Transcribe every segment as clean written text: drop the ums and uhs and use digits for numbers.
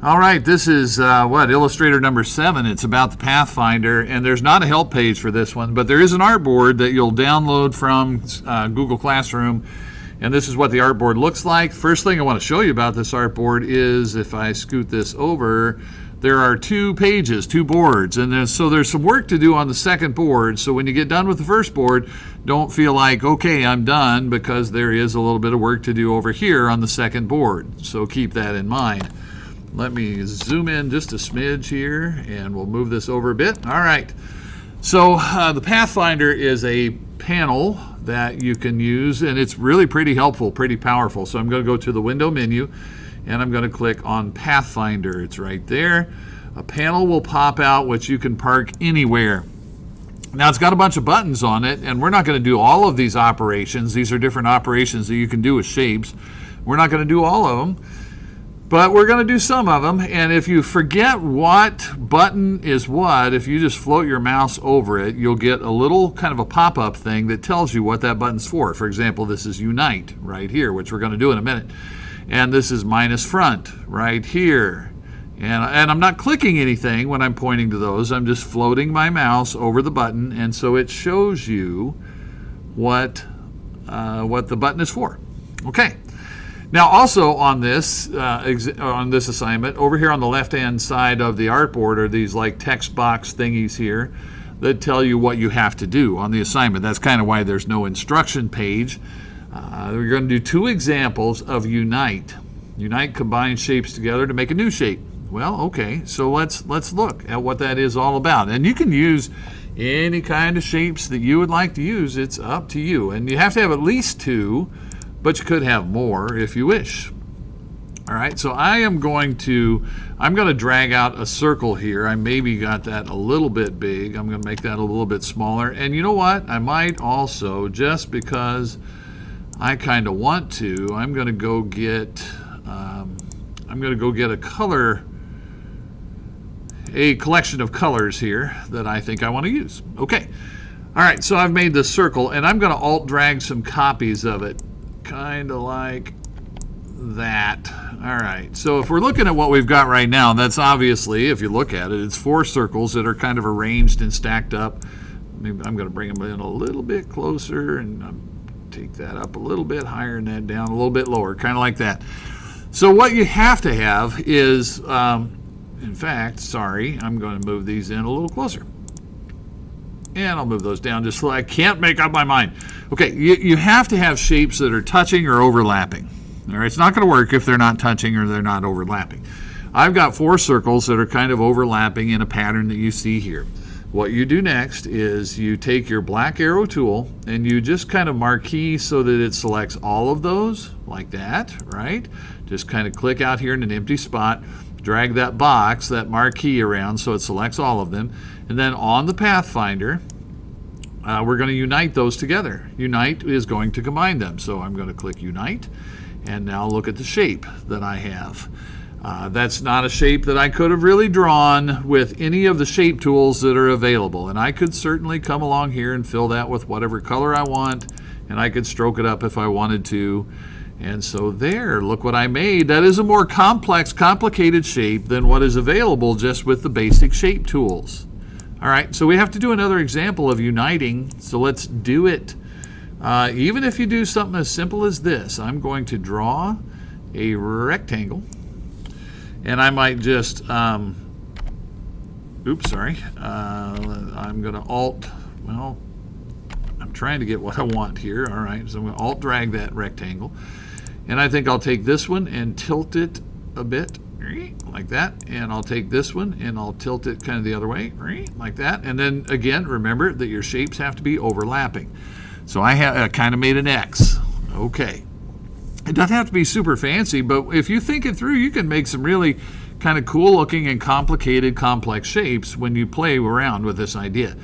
All right, this is Illustrator number 7. It's about the Pathfinder, and there's not a help page for this one, but there is an artboard that you'll download from Google Classroom, and this is what the artboard looks like. First thing I want to show you about this artboard is, if I scoot this over, there are 2 pages, 2 boards, and so there's some work to do on the second board. So when you get done with the first board, don't feel like, okay, I'm done, because there is a little bit of work to do over here on the second board. So keep that in mind. Let me zoom in just a smidge here, and we'll move this over a bit. All right. So the Pathfinder is a panel that you can use, and it's really pretty helpful, pretty powerful. So I'm going to go to the window menu, and I'm going to click on Pathfinder. It's right there. A panel will pop out, which you can park anywhere. Now, it's got a bunch of buttons on it, and we're not going to do all of these operations. These are different operations that you can do with shapes. We're not going to do all of them, but we're going to do some of them. And if you forget what button is what, if you just float your mouse over it, you'll get a little kind of a pop-up thing that tells you what that button's for. For example, this is Unite right here, which we're going to do in a minute. And this is minus front right here. And I'm not clicking anything when I'm pointing to those. I'm just floating my mouse over the button, and so it shows you what the button is for. Okay. Now, also on this assignment, over here on the left-hand side of the artboard are these like text box thingies here that tell you what you have to do on the assignment. That's kind of why there's no instruction page. We're going to do 2 examples of Unite. Unite combines shapes together to make a new shape. Well, okay, so let's look at what that is all about. And you can use any kind of shapes that you would like to use. It's up to you. And you have to have at least 2. But you could have more if you wish. All right, so I'm going to drag out a circle here. I maybe got that a little bit big. I'm going to make that a little bit smaller. And you know what? I might also, just because I kind of want to, I'm going to go get a collection of colors here that I think I want to use. Okay. All right, so I've made this circle, and I'm going to alt drag some copies of it. Kind of like that. All right, so if we're looking at what we've got right now, that's obviously, if you look at it, it's 4 circles that are kind of arranged and stacked up. Maybe I'm going to bring them in a little bit closer and take that up a little bit higher and that down a little bit lower, kind of like that. So what you have to have is, in fact, sorry, I'm going to move these in a little closer. And I'll move those down just so I can't make up my mind. Okay, you have to have shapes that are touching or overlapping. All right, it's not going to work if they're not touching or they're not overlapping. I've got 4 circles that are kind of overlapping in a pattern that you see here. What you do next is you take your black arrow tool and you just kind of marquee so that it selects all of those, like that, right? Just kind of click out here in an empty spot, drag that box, that marquee around so it selects all of them. And then on the Pathfinder, we're going to unite those together. Unite is going to combine them. So I'm going to click Unite, and now look at the shape that I have. That's not a shape that I could have really drawn with any of the shape tools that are available. And I could certainly come along here and fill that with whatever color I want, and I could stroke it up if I wanted to. And so there, look what I made. That is a more complex, complicated shape than what is available just with the basic shape tools. All right, so we have to do another example of uniting, so let's do it. Even if you do something as simple as this, I'm going to draw a rectangle, and I might just, I'm going to alt, well, I'm trying to get what I want here. All right, so I'm going to alt drag that rectangle, and I think I'll take this one and tilt it a bit, like that, and I'll take this one and I'll tilt it kind of the other way, like that. And then again, remember that your shapes have to be overlapping. So I kind of made an X. Okay. It doesn't have to be super fancy, but if you think it through, you can make some really kind of cool looking and complicated, complex shapes when you play around with this idea.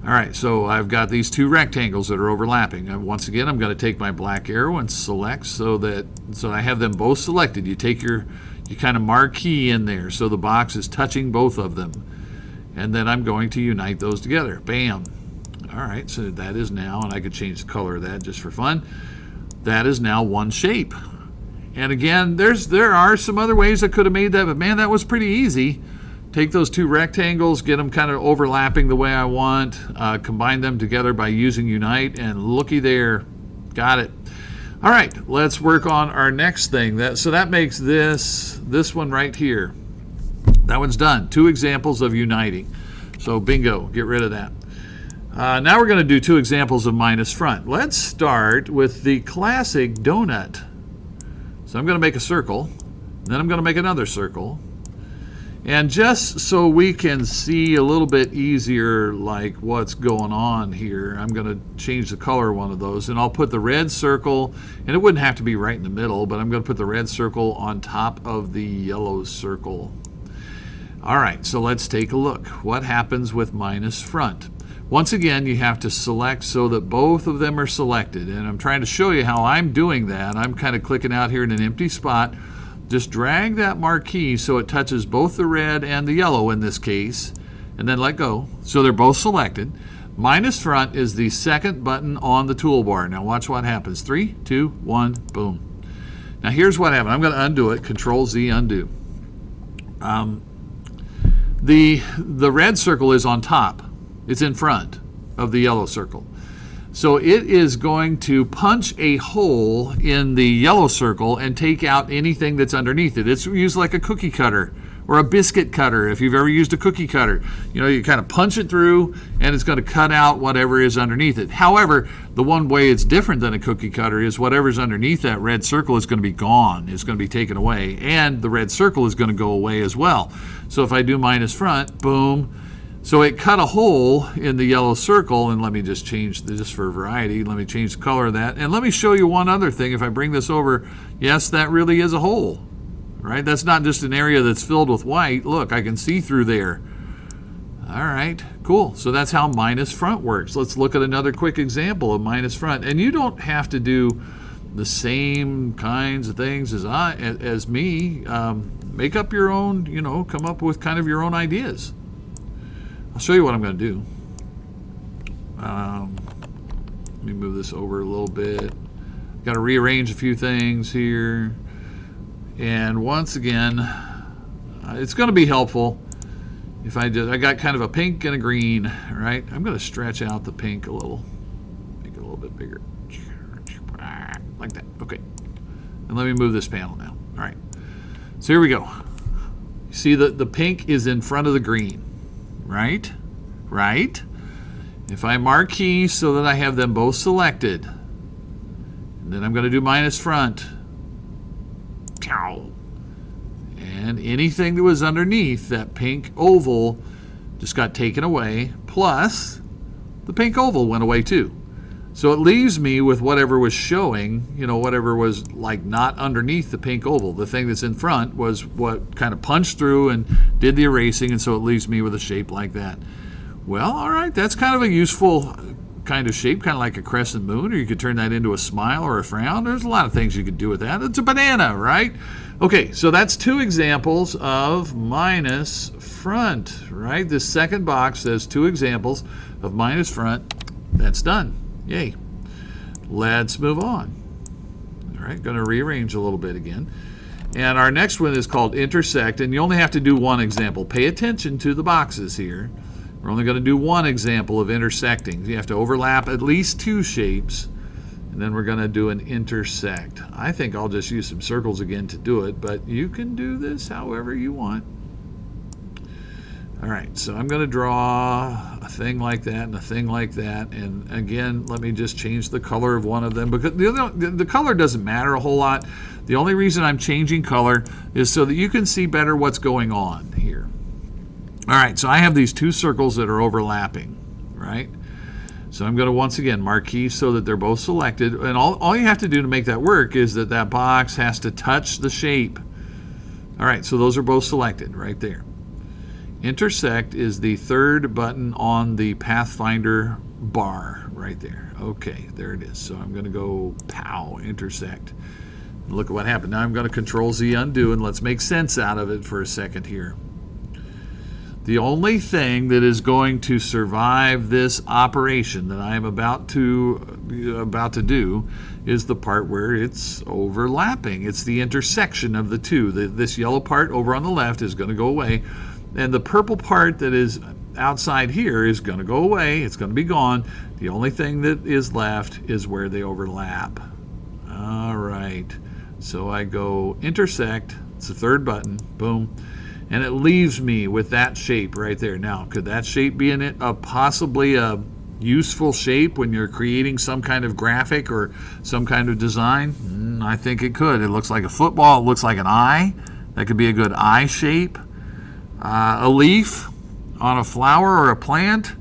All right, so I've got these 2 rectangles that are overlapping. And once again, I'm going to take my black arrow and select so I have them both selected. You take you kind of marquee in there so the box is touching both of them. And then I'm going to unite those together. Bam. All right, so that is now, and I could change the color of that just for fun. That is now one shape. And again, there are some other ways I could have made that, but man, that was pretty easy. Take those two rectangles, get them kind of overlapping the way I want, combine them together by using Unite, and looky there, got it. All right, let's work on our next thing. So that makes this one right here. That one's done. 2 examples of uniting. So bingo, get rid of that. Now we're going to do 2 examples of minus front. Let's start with the classic donut. So I'm going to make a circle, then I'm going to make another circle. And just so we can see a little bit easier like what's going on here, I'm going to change the color of one of those, and I'll put the red circle, and it wouldn't have to be right in the middle, but I'm going to put the red circle on top of the yellow circle. All right, so let's take a look. What happens with minus front? Once again, you have to select so that both of them are selected, and I'm trying to show you how I'm doing that. I'm kind of clicking out here in an empty spot. Just drag that marquee so it touches both the red and the yellow in this case, and then let go. So they're both selected. Minus front is the second button on the toolbar. Now watch what happens. 3, 2, 1, boom. Now here's what happened. I'm going to undo it. Control-Z, undo. The red circle is on top. It's in front of the yellow circle. So it is going to punch a hole in the yellow circle and take out anything that's underneath it. It's used like a cookie cutter or a biscuit cutter if you've ever used a cookie cutter. You know, you kind of punch it through and it's going to cut out whatever is underneath it. However, the one way it's different than a cookie cutter is whatever's underneath that red circle is going to be gone. It's going to be taken away, and the red circle is going to go away as well. So if I do minus front, boom. So it cut a hole in the yellow circle, and let me just change this for variety. Let me change the color of that. And let me show you one other thing. If I bring this over, yes, that really is a hole, right? That's not just an area that's filled with white. Look, I can see through there. All right, cool. So that's how minus front works. Let's look at another quick example of minus front. And you don't have to do the same kinds of things as me. Make up your own, you know, come up with kind of your own ideas. I'll show you what I'm going to do. Let me move this over a little bit. Got to rearrange a few things here. And once again, it's going to be helpful if I got kind of a pink and a green, right? I'm going to stretch out the pink a little. Make it a little bit bigger. Like that. Okay. And let me move this panel now. All right. So here we go. You see the pink is in front of the green. Right? If I marquee so that I have them both selected, and then I'm going to do minus front, and anything that was underneath that pink oval just got taken away, plus the pink oval went away too. So it leaves me with whatever was showing, you know, whatever was like not underneath the pink oval. The thing that's in front was what kind of punched through and did the erasing, and so it leaves me with a shape like that. Well, all right, that's kind of a useful kind of shape, kind of like a crescent moon, or you could turn that into a smile or a frown. There's a lot of things you could do with that. It's a banana, right? Okay, so that's 2 examples of minus front, right? This second box says 2 examples of minus front. That's done. Yay. Let's move on. All right, going to rearrange a little bit again. And our next one is called intersect, and you only have to do 1 example. Pay attention to the boxes here. We're only going to do 1 example of intersecting. You have to overlap at least 2 shapes, and then we're going to do an intersect. I think I'll just use some circles again to do it, but you can do this however you want. All right, so I'm going to draw a thing like that and a thing like that. And again, let me just change the color of one of them, because the color doesn't matter a whole lot. The only reason I'm changing color is so that you can see better what's going on here. All right, so I have these 2 circles that are overlapping, right? So I'm going to once again marquee so that they're both selected. And all you have to do to make that work is that box has to touch the shape. All right, so those are both selected right there. Intersect is the 3rd button on the Pathfinder bar right there. Okay, there it is. So I'm going to go pow, intersect. Look at what happened. Now I'm going to Control-Z undo, and let's make sense out of it for a second here. The only thing that is going to survive this operation that I am about to do is the part where it's overlapping. It's the intersection of the two. This yellow part over on the left is going to go away, and the purple part that is outside here is going to go away. It's going to be gone. The only thing that is left is where they overlap. All right. So I go intersect. It's the third button. Boom. And it leaves me with that shape right there. Now, could that shape be in it possibly a useful shape when you're creating some kind of graphic or some kind of design? I think it could. It looks like a football. It looks like an eye. That could be a good eye shape. A leaf on a flower or a plant.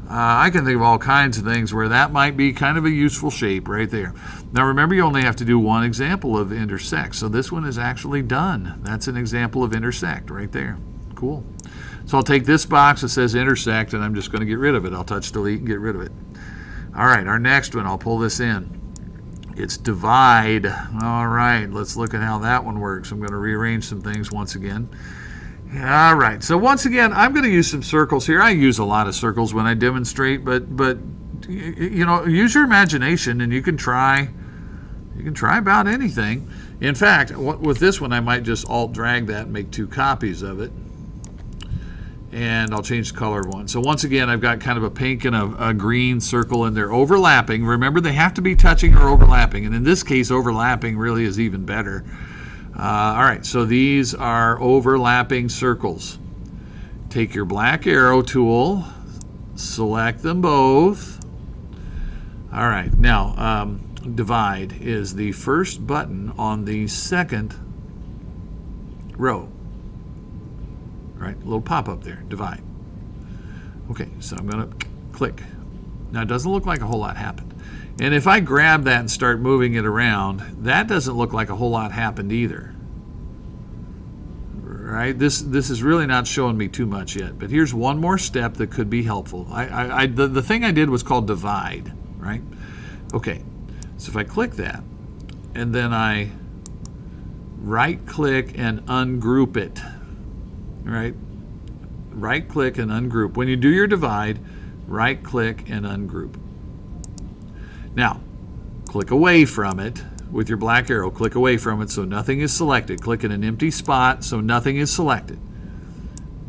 I can think of all kinds of things where that might be kind of a useful shape right there. Now remember, you only have to do one example of intersect. So this one is actually done. That's an example of intersect right there. Cool. So I'll take this box that says intersect, and I'm just going to get rid of it. I'll touch delete and get rid of it. All right, our next one, I'll pull this in. It's divide. All right, let's look at how that one works. I'm going to rearrange some things once again. All right, so once again, I'm going to use some circles here. I use a lot of circles when I demonstrate, but you know, use your imagination, and you can try about anything. In fact, with this one, I might just alt drag that and make two copies of it, and I'll change the color of one. So once again, I've got kind of a pink and a green circle, and they're overlapping. Remember, they have to be touching or overlapping, and in this case, overlapping really is even better. All right, so these are overlapping circles. Take your black arrow tool, select them both. All right, now divide is the first button on the second row. All right, a little pop-up there, divide. Okay, so I'm going to click. Now, it doesn't look like a whole lot happened. And if I grab that and start moving it around, that doesn't look like a whole lot happened either. Right? This is really not showing me too much yet. But here's one more step that could be helpful. The thing I did was called divide, right? Okay, so if I click that, and then I right-click and ungroup it, right? Right-click and ungroup. When you do your divide, right-click and ungroup. Now, click away from it with your black arrow. Click away from it so nothing is selected. Click in an empty spot so nothing is selected.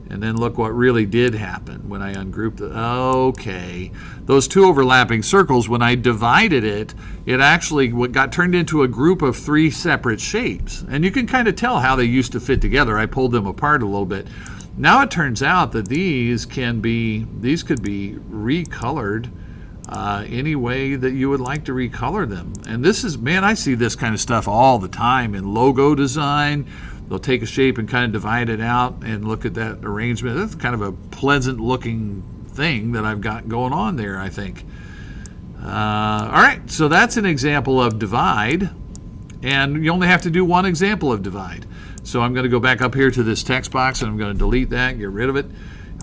And then look what really did happen when I ungrouped it. Okay, those two overlapping circles, when I divided it, it actually got turned into a group of three separate shapes. And you can kind of tell how they used to fit together. I pulled them apart a little bit. Now it turns out that these could be recolored any way that you would like to recolor them. And this is, man, I see this kind of stuff all the time in logo design. They'll take a shape and kind of divide it out and look at that arrangement. That's kind of a pleasant looking thing that I've got going on there, I think. All right, so that's an example of divide. And you only have to do one example of divide. So I'm going to go back up here to this text box, and I'm going to delete that, get rid of it.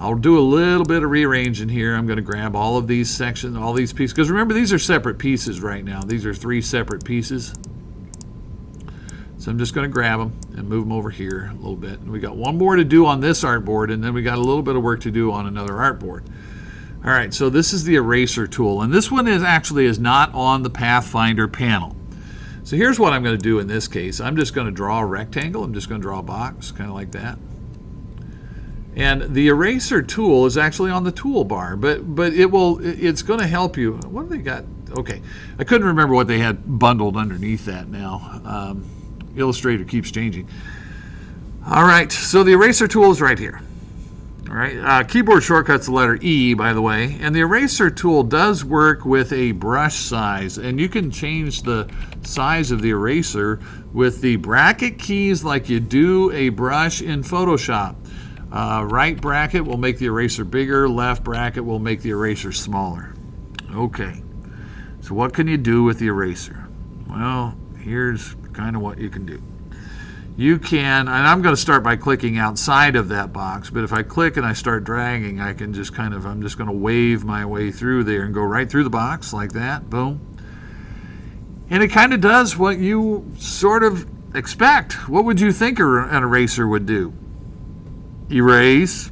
I'll do a little bit of rearranging here. I'm going to grab all of these sections, all these pieces, because remember, these are separate pieces right now. These are three separate pieces. So I'm just going to grab them and move them over here a little bit. And we got one more to do on this artboard, and then we got a little bit of work to do on another artboard. All right, so this is the eraser tool, and this one is not on the Pathfinder panel. So here's what I'm going to do in this case. I'm just going to draw a rectangle. I'm just going to draw a box, kind of like that. And the eraser tool is actually on the toolbar, but it's going to help you. What have they got? Okay, I couldn't remember what they had bundled underneath that now. Illustrator keeps changing. All right, so the eraser tool is right here. All right, keyboard shortcut's the letter E, by the way, and the eraser tool does work with a brush size, and you can change the size of the eraser with the bracket keys like you do a brush in Photoshop. Right bracket will make the eraser bigger, left bracket will make the eraser smaller. Okay, so what can you do with the eraser? Well, here's kind of what you can do. You can, and I'm going to start by clicking outside of that box, but if I click and I start dragging, I can just I'm just going to wave my way through there and go right through the box like that, boom. And it kind of does what you sort of expect. What would you think an eraser would do? Erase,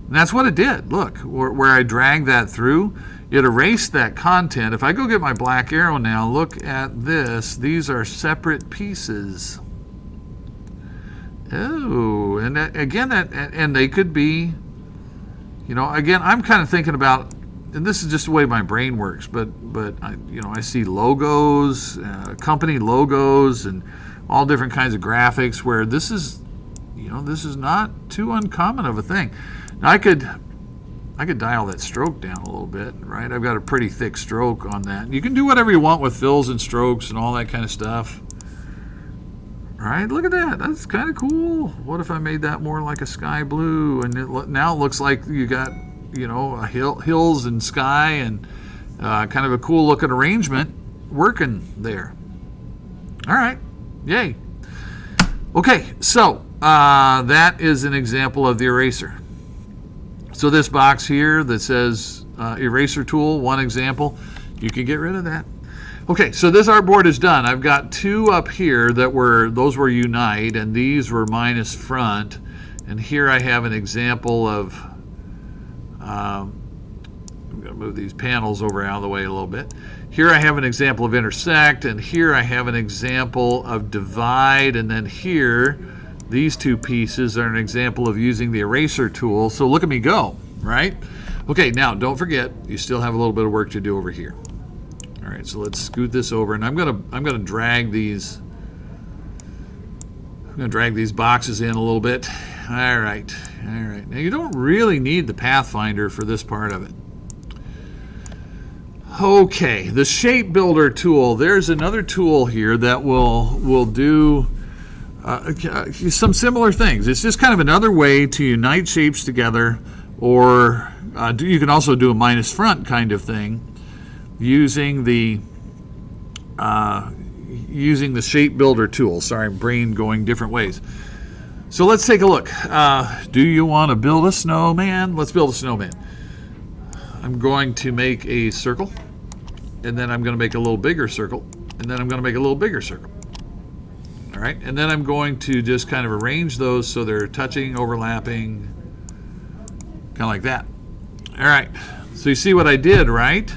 And that's what it did. Look, where I dragged that through, it erased that content. If I go get my black arrow now, look at this. These are separate pieces. Oh, and and they could be, again, I'm kind of thinking about, and this is just the way my brain works, but I see logos, company logos, and all different kinds of graphics where this is not too uncommon of a thing. Now I could dial that stroke down a little bit, right? I've got a pretty thick stroke on that. You can do whatever you want with fills and strokes and all that kind of stuff. Right, look at that. That's kind of cool. What if I made that more like a sky blue? And now it looks like you got, hills and sky and kind of a cool looking arrangement working there. All right, yay. Okay, so that is an example of the eraser. So this box here that says eraser tool, one example, you can get rid of that. Okay, so this artboard is done. I've got two up here those were unite, and these were minus front. And here I have an example of, I'm going to move these panels over out of the way a little bit. Here I have an example of intersect, and here I have an example of divide, and then here, these two pieces are an example of using the eraser tool. So look at me go, right? Okay, now don't forget, you still have a little bit of work to do over here. All right, so let's scoot this over, and I'm gonna drag these. I'm gonna drag these boxes in a little bit. All right. Now you don't really need the Pathfinder for this part of it. Okay, the shape builder tool. There's another tool here that will do some similar things. It's just kind of another way to unite shapes together, or you can also do a minus front kind of thing. Using the shape builder tool. Sorry, brain going different ways. So let's take a look. Do you want to build a snowman? Let's build a snowman. I'm going to make a circle, and then I'm going to make a little bigger circle, and then I'm going to make a little bigger circle. All right, and then I'm going to just kind of arrange those so they're touching, overlapping, kind of like that. All right, so you see what I did, right?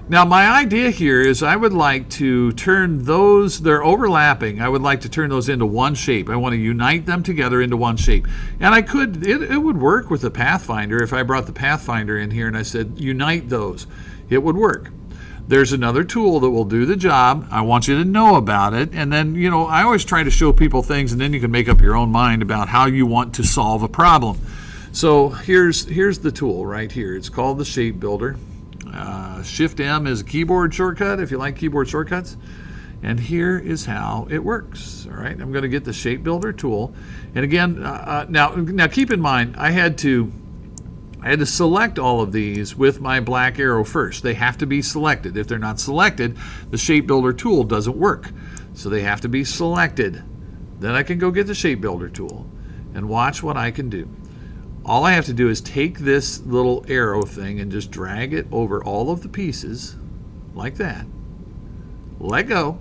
Now my idea here is I would like to turn those, they're overlapping, I would like to turn those into one shape. I want to unite them together into one shape. And I could, it would work with the Pathfinder if I brought the Pathfinder in here and I said unite those. It would work. There's another tool that will do the job. I want you to know about it. And then, I always try to show people things, and then you can make up your own mind about how you want to solve a problem. So here's the tool right here. It's called the Shape Builder. Shift M is a keyboard shortcut if you like keyboard shortcuts. And here is how it works. All right, I'm going to get the Shape Builder tool. And again, now keep in mind, I had to select all of these with my black arrow first. They have to be selected. If they're not selected, the Shape Builder tool doesn't work. So they have to be selected. Then I can go get the Shape Builder tool and watch what I can do. All I have to do is take this little arrow thing and just drag it over all of the pieces like that. Let go.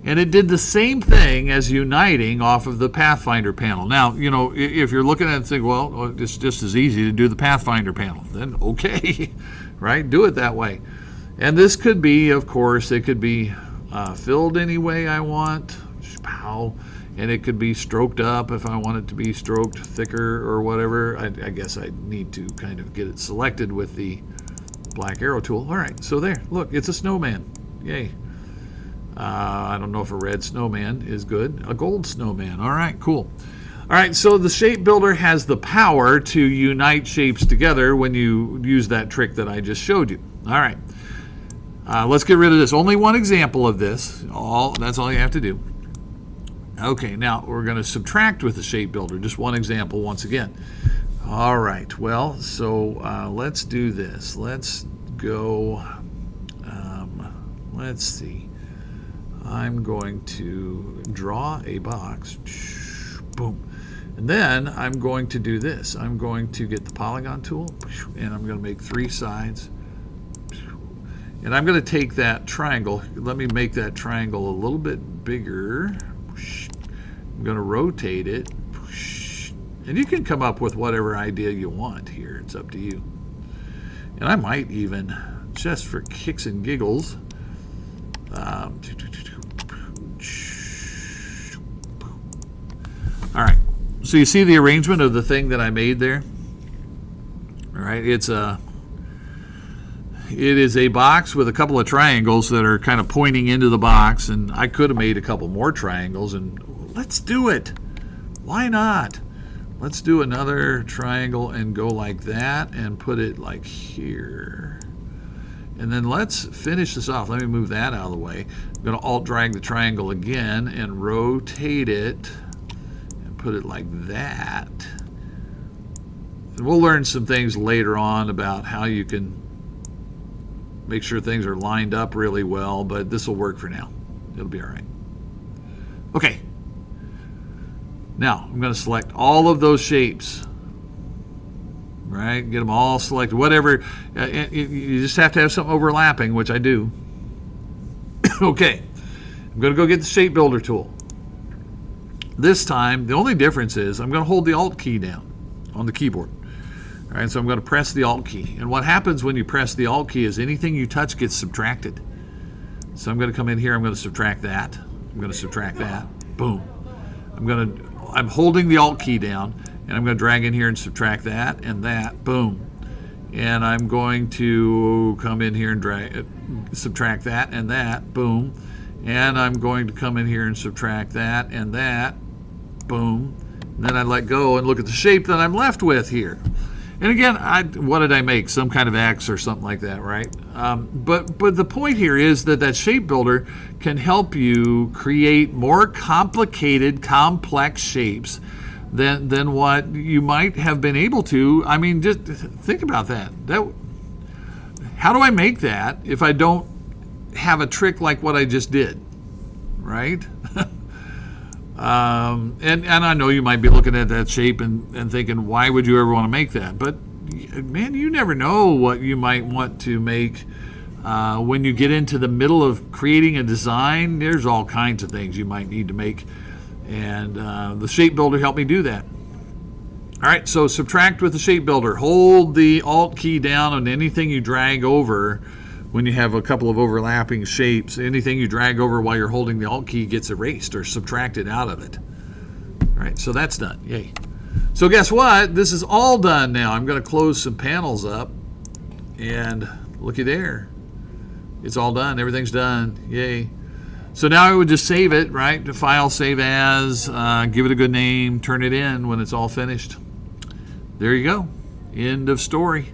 And it did the same thing as uniting off of the Pathfinder panel. Now, if you're looking at it and think, well, it's just as easy to do the Pathfinder panel, then okay, right? Do it that way. And this could be, of course, it could be filled any way I want. Pow. And it could be stroked up if I want it to be stroked thicker or whatever. I guess I need to kind of get it selected with the black arrow tool. All right, so there, look, it's a snowman. Yay. I don't know if a red snowman is good. A gold snowman. All right, cool. All right, so the Shape Builder has the power to unite shapes together when you use that trick that I just showed you. All right, let's get rid of this. Only one example of this. That's all you have to do. Okay, now we're going to subtract with the Shape Builder. Just one example once again. All right, well, so let's do this. Let's go, let's see. I'm going to draw a box. Boom. And then I'm going to do this. I'm going to get the Polygon Tool, and I'm going to make 3 sides. And I'm going to take that triangle. Let me make that triangle a little bit bigger. I'm going to rotate it, And you can come up with whatever idea you want here. It's up to you. And I might even, just for kicks and giggles, all right. So you see the arrangement of the thing that I made there? All right. It is a box with a couple of triangles that are kind of pointing into the box, and I could have made a couple more triangles, and let's do it. Why not? Let's do another triangle and go like that and put it like here. And then let's finish this off. Let me move that out of the way. I'm going to alt drag the triangle again and rotate it and put it like that. And we'll learn some things later on about how you can make sure things are lined up really well, but this will work for now. It'll be all right. Okay. Now, I'm going to select all of those shapes, right? Get them all selected, whatever. You just have to have something overlapping, which I do. Okay, I'm going to go get the shape builder tool. This time, the only difference is I'm going to hold the Alt key down on the keyboard. All right, so I'm going to press the Alt key. And what happens when you press the Alt key is anything you touch gets subtracted. So I'm going to come in here, I'm going to subtract that. I'm going to subtract that. Boom. I'm holding the Alt key down, and I'm going to drag in here and subtract that and that. Boom. And I'm going to come in here and subtract that and that. Boom. And I'm going to come in here and subtract that and that. Boom. And then I let go and look at the shape that I'm left with here. And again, what did I make? Some kind of X or something like that, right? But the point here is that shape builder can help you create more complicated, complex shapes than what you might have been able to. I mean, just think about that. How do I make that if I don't have a trick like what I just did, right? And I know you might be looking at that shape and thinking, why would you ever want to make that? But man, you never know what you might want to make when you get into the middle of creating a design. There's all kinds of things you might need to make, and the shape builder helped me do that. All right, so subtract with the shape builder. Hold the Alt key down on anything you drag over. When you have a couple of overlapping shapes, anything you drag over while you're holding the Alt key gets erased or subtracted out of it. All right, so that's done. Yay. So guess what? This is all done now. I'm going to close some panels up, and looky there. It's all done. Everything's done. Yay. So now I would just save it, right? The file, save as, give it a good name, turn it in when it's all finished. There you go. End of story.